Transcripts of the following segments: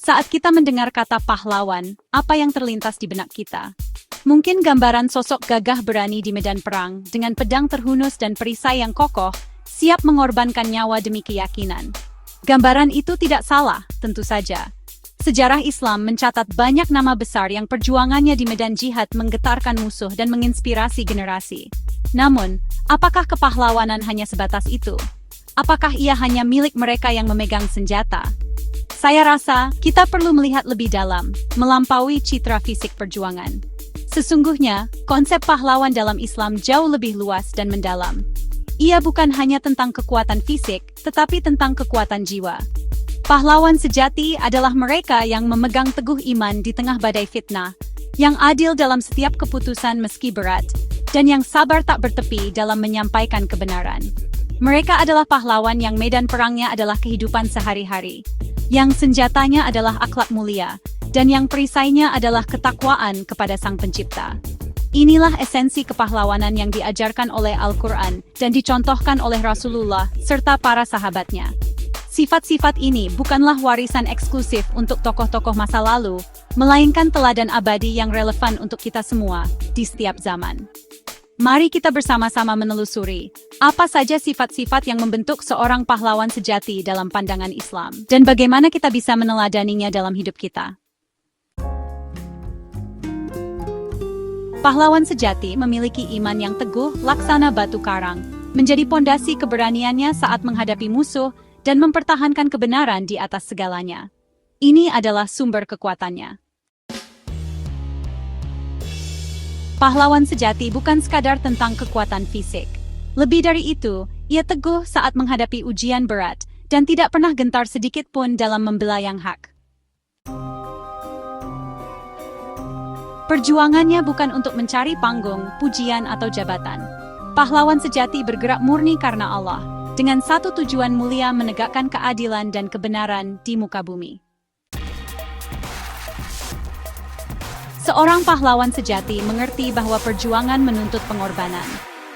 Saat kita mendengar kata pahlawan, apa yang terlintas di benak kita? Mungkin gambaran sosok gagah berani di medan perang, dengan pedang terhunus dan perisai yang kokoh, siap mengorbankan nyawa demi keyakinan. Gambaran itu tidak salah, tentu saja. Sejarah Islam mencatat banyak nama besar yang perjuangannya di medan jihad menggetarkan musuh dan menginspirasi generasi. Namun, apakah kepahlawanan hanya sebatas itu? Apakah ia hanya milik mereka yang memegang senjata? Saya rasa kita perlu melihat lebih dalam, melampaui citra fisik perjuangan. Sesungguhnya, konsep pahlawan dalam Islam jauh lebih luas dan mendalam. Ia bukan hanya tentang kekuatan fisik, tetapi tentang kekuatan jiwa. Pahlawan sejati adalah mereka yang memegang teguh iman di tengah badai fitnah, yang adil dalam setiap keputusan meski berat, dan yang sabar tak bertepi dalam menyampaikan kebenaran. Mereka adalah pahlawan yang medan perangnya adalah kehidupan sehari-hari, yang senjatanya adalah akhlak mulia, dan yang perisainya adalah ketakwaan kepada Sang Pencipta. Inilah esensi kepahlawanan yang diajarkan oleh Al-Quran dan dicontohkan oleh Rasulullah serta para sahabatnya. Sifat-sifat ini bukanlah warisan eksklusif untuk tokoh-tokoh masa lalu, melainkan teladan abadi yang relevan untuk kita semua di setiap zaman. Mari kita bersama-sama menelusuri apa saja sifat-sifat yang membentuk seorang pahlawan sejati dalam pandangan Islam, dan bagaimana kita bisa meneladaninya dalam hidup kita. Pahlawan sejati memiliki iman yang teguh, laksana batu karang, menjadi pondasi keberaniannya saat menghadapi musuh dan mempertahankan kebenaran di atas segalanya. Ini adalah sumber kekuatannya. Pahlawan sejati bukan sekadar tentang kekuatan fisik. Lebih dari itu, ia teguh saat menghadapi ujian berat dan tidak pernah gentar sedikit pun dalam membela yang hak. Perjuangannya bukan untuk mencari panggung, pujian, atau jabatan. Pahlawan sejati bergerak murni karena Allah, dengan satu tujuan mulia menegakkan keadilan dan kebenaran di muka bumi. Seorang pahlawan sejati mengerti bahwa perjuangan menuntut pengorbanan.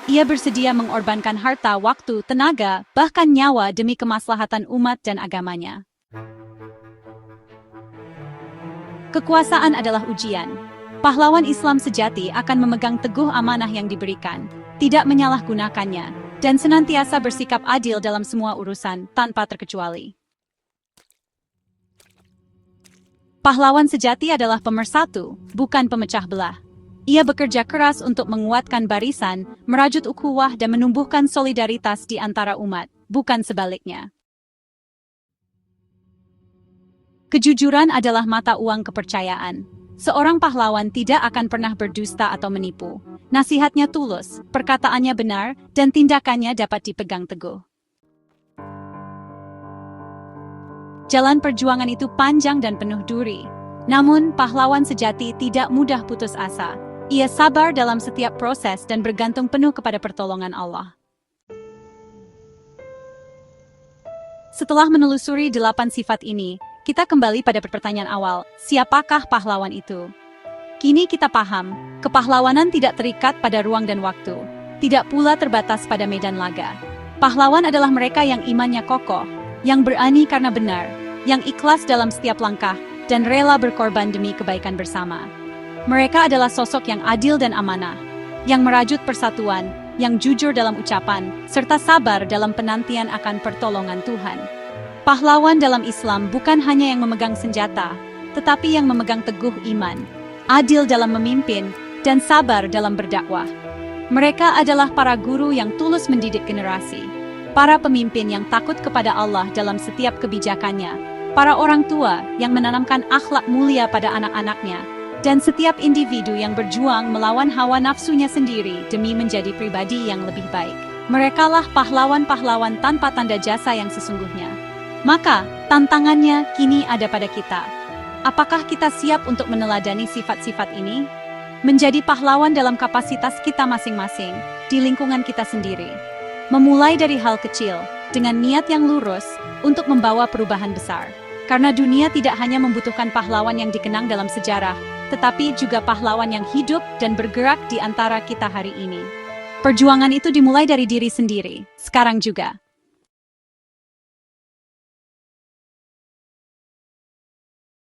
Ia bersedia mengorbankan harta, waktu, tenaga, bahkan nyawa demi kemaslahatan umat dan agamanya. Kekuasaan adalah ujian. Pahlawan Islam sejati akan memegang teguh amanah yang diberikan, tidak menyalahgunakannya, dan senantiasa bersikap adil dalam semua urusan tanpa terkecuali. Pahlawan sejati adalah pemersatu, bukan pemecah belah. Ia bekerja keras untuk menguatkan barisan, merajut ukhuwah dan menumbuhkan solidaritas di antara umat, bukan sebaliknya. Kejujuran adalah mata uang kepercayaan. Seorang pahlawan tidak akan pernah berdusta atau menipu. Nasihatnya tulus, perkataannya benar, dan tindakannya dapat dipegang teguh. Jalan perjuangan itu panjang dan penuh duri. Namun, pahlawan sejati tidak mudah putus asa. Ia sabar dalam setiap proses dan bergantung penuh kepada pertolongan Allah. Setelah menelusuri 8 sifat ini, kita kembali pada pertanyaan awal, siapakah pahlawan itu? Kini kita paham, kepahlawanan tidak terikat pada ruang dan waktu, tidak pula terbatas pada medan laga. Pahlawan adalah mereka yang imannya kokoh, yang berani karena benar, yang ikhlas dalam setiap langkah, dan rela berkorban demi kebaikan bersama. Mereka adalah sosok yang adil dan amanah, yang merajut persatuan, yang jujur dalam ucapan, serta sabar dalam penantian akan pertolongan Tuhan. Pahlawan dalam Islam bukan hanya yang memegang senjata, tetapi yang memegang teguh iman, adil dalam memimpin, dan sabar dalam berdakwah. Mereka adalah para guru yang tulus mendidik generasi, para pemimpin yang takut kepada Allah dalam setiap kebijakannya, para orang tua yang menanamkan akhlak mulia pada anak-anaknya, dan setiap individu yang berjuang melawan hawa nafsunya sendiri demi menjadi pribadi yang lebih baik. Merekalah pahlawan-pahlawan tanpa tanda jasa yang sesungguhnya. Maka, tantangannya kini ada pada kita. Apakah kita siap untuk meneladani sifat-sifat ini? Menjadi pahlawan dalam kapasitas kita masing-masing, di lingkungan kita sendiri. Memulai dari hal kecil, dengan niat yang lurus, untuk membawa perubahan besar. Karena dunia tidak hanya membutuhkan pahlawan yang dikenang dalam sejarah, tetapi juga pahlawan yang hidup dan bergerak di antara kita hari ini. Perjuangan itu dimulai dari diri sendiri, sekarang juga.